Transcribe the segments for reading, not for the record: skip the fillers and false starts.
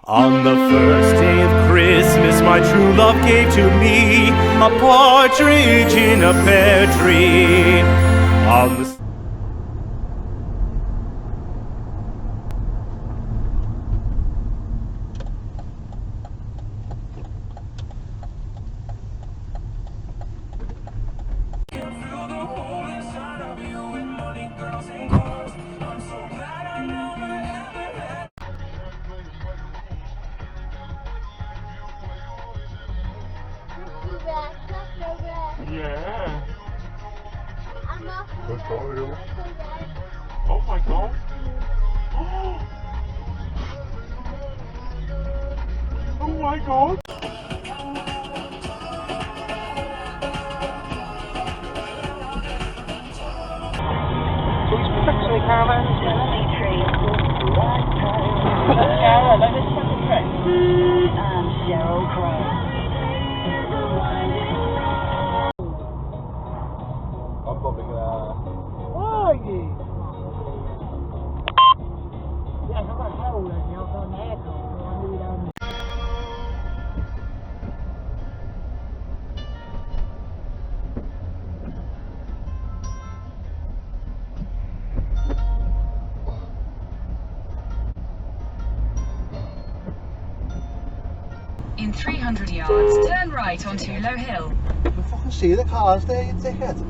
On the first day of Christmas, my true love gave to me a partridge in a pear tree. On the Yeah. Oh my god. Oh my god. Please fix me, caravan. I'm probably gonna. Are you? Yes, I've got cold and I've got an aircon, so I need In 300 yards, turn right onto Low Hill. You can fucking see the cars there, you dickhead.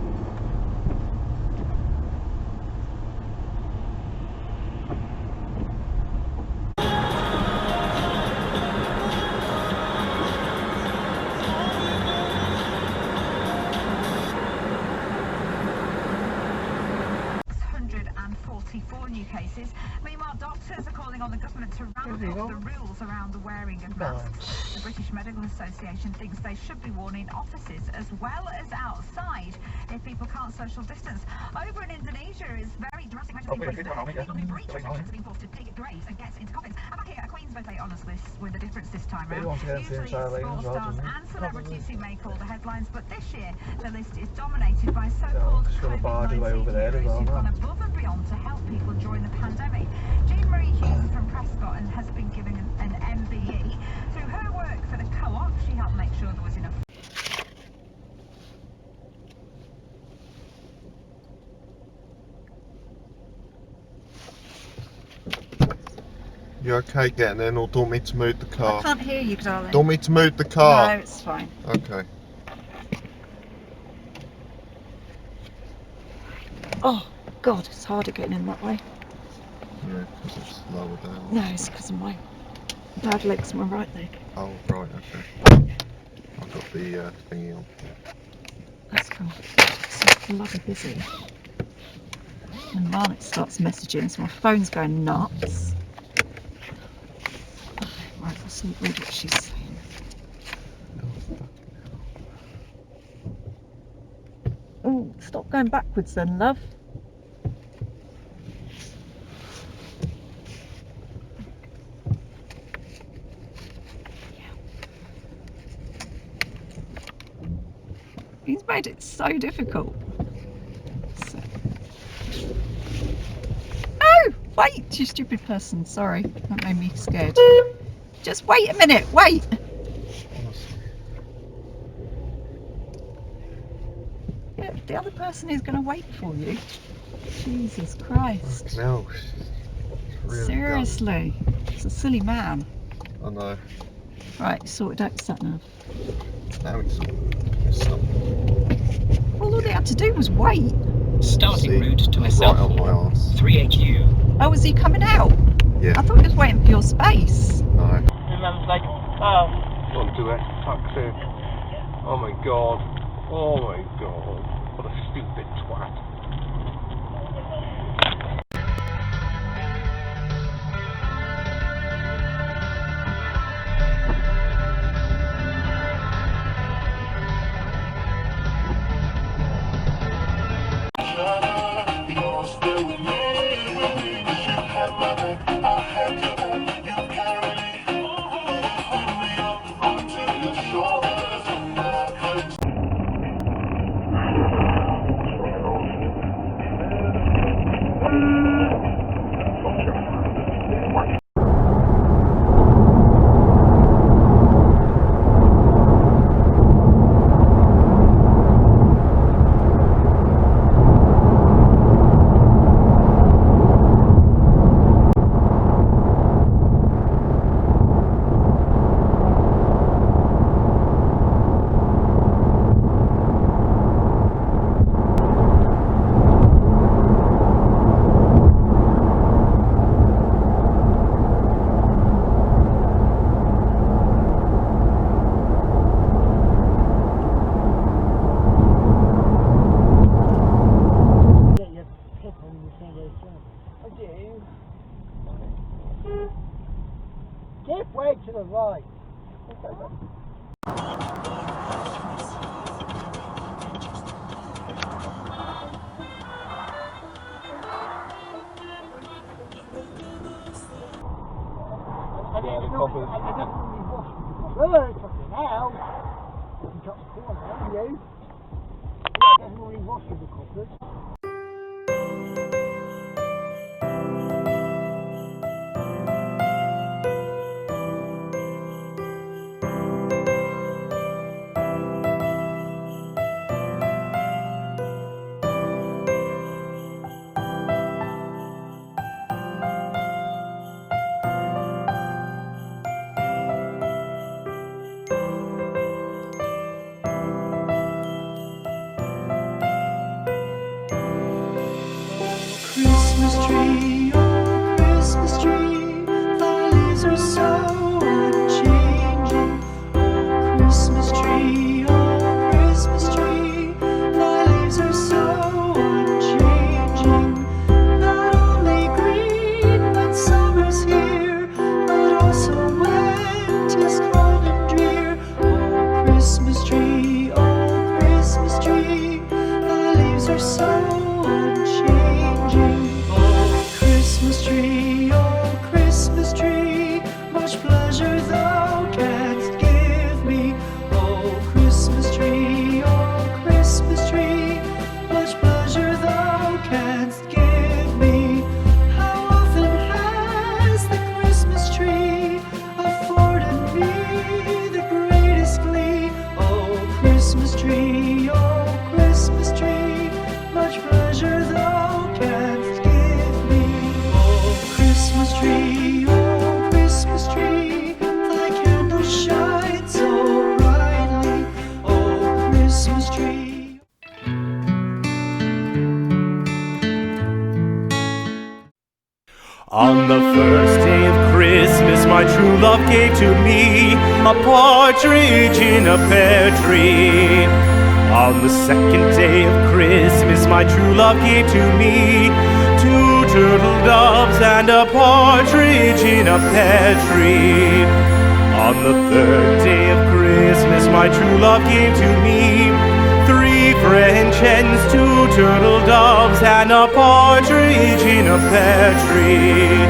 New cases. Meanwhile, doctors are calling on the government to round up the rules around the wearing of masks. The British Medical Association thinks they should be worn in offices as well as outside if people can't social distance. Over in Indonesia is very drastic measures in place. People who breach restrictions have been forced to dig graves and get into coffins. And back here, a Queen's birthday honours list with a difference this time round. Usually it's sports stars and celebrities who make all the headlines, but this year the list is dominated by so-called COVID-19 heroes who've gone above and beyond to help people during the pandemic. Jean Marie Hughes from Prescott and has been given an MBE. Through her work for the co-op, she helped make sure there was enough. You okay getting in, or do you want me to move the car? I can't hear you, darling. Do you want me to move the car? No, it's fine. Okay. Oh, God, it's harder getting in that way. Yeah, because it's lower down. No, it's because of my bad legs and my right leg. Oh, right, okay. I've got the thingy on. That's cool. It's so bloody busy. And Marnix starts messaging, so my phone's going nuts. Okay, right, let's read what she's saying. Oh, stop going backwards then, love. He's made it so difficult. So. Oh, wait, you stupid person. Sorry, that made me scared. Just wait a minute, wait. Yeah, the other person is going to wait for you. Jesus Christ. No, really seriously, it's a silly man. I know. Right, sorted out sat nav. Now it's stop. Well, all they had to do was wait. Starting route to myself. Right on my arse. 3HU. Oh, was he coming out? Yeah. I thought he was waiting for your space. No. And Mum's like, oh. Don't do it. Taxi. Oh my god. Oh my god. What a stupid twat. coppers. Well, fucking hell. You got the corner, haven't you? Doesn't really wash with the coppers. Christmas tree, oh Christmas tree, thy leaves are so unchanging. Oh Christmas tree, thy leaves are so unchanging. Not only green when summer's here, but also when 'tis cold and drear. Oh Christmas tree, thy leaves are so unchanging. Oh Christmas tree, much pleasure thou canst give me. Oh Christmas tree, much pleasure thou canst give me. How often has the Christmas tree afforded me the greatest glee? Oh Christmas tree, much pleasure thou canst give me. Oh Christmas tree, thy candles shine so brightly. Oh Christmas tree. On the first day of Christmas, my true love gave to me a partridge in a pear tree. On the second day of Christmas, my true love gave to me 2 turtle doves and a partridge in a pear tree. On the third day of Christmas, my true love gave to me 3 French hens, 2 turtle doves, and a partridge in a pear tree.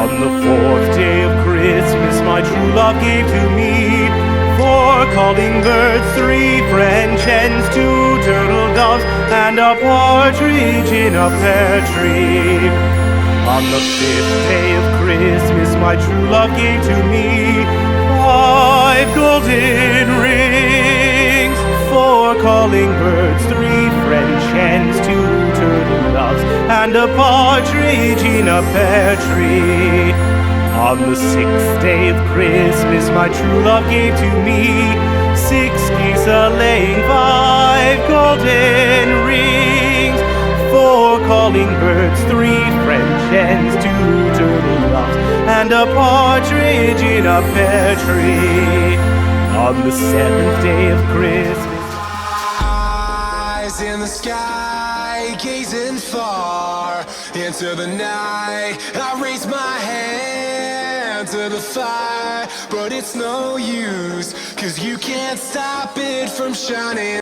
On the fourth day of Christmas, my true love gave to me 4 calling birds, 3 French hens, 2 turtle doves, and a partridge in a pear tree. On the 5th day of Christmas, my true love gave to me 5 golden rings, 4 calling birds, 3 French hens, 2 turtle doves, and a partridge in a pear tree. On the 6th day of Christmas, my true love gave to me 6 geese a-laying, 5 golden rings, 4 calling birds, 3 French hens, 2 turtle doves, and a partridge in a pear tree. On the 7th day of Christmas, Eyes in the sky, gazing far into the night. I raise my hand to the fire, but it's no use, 'cause you can't stop it from shining.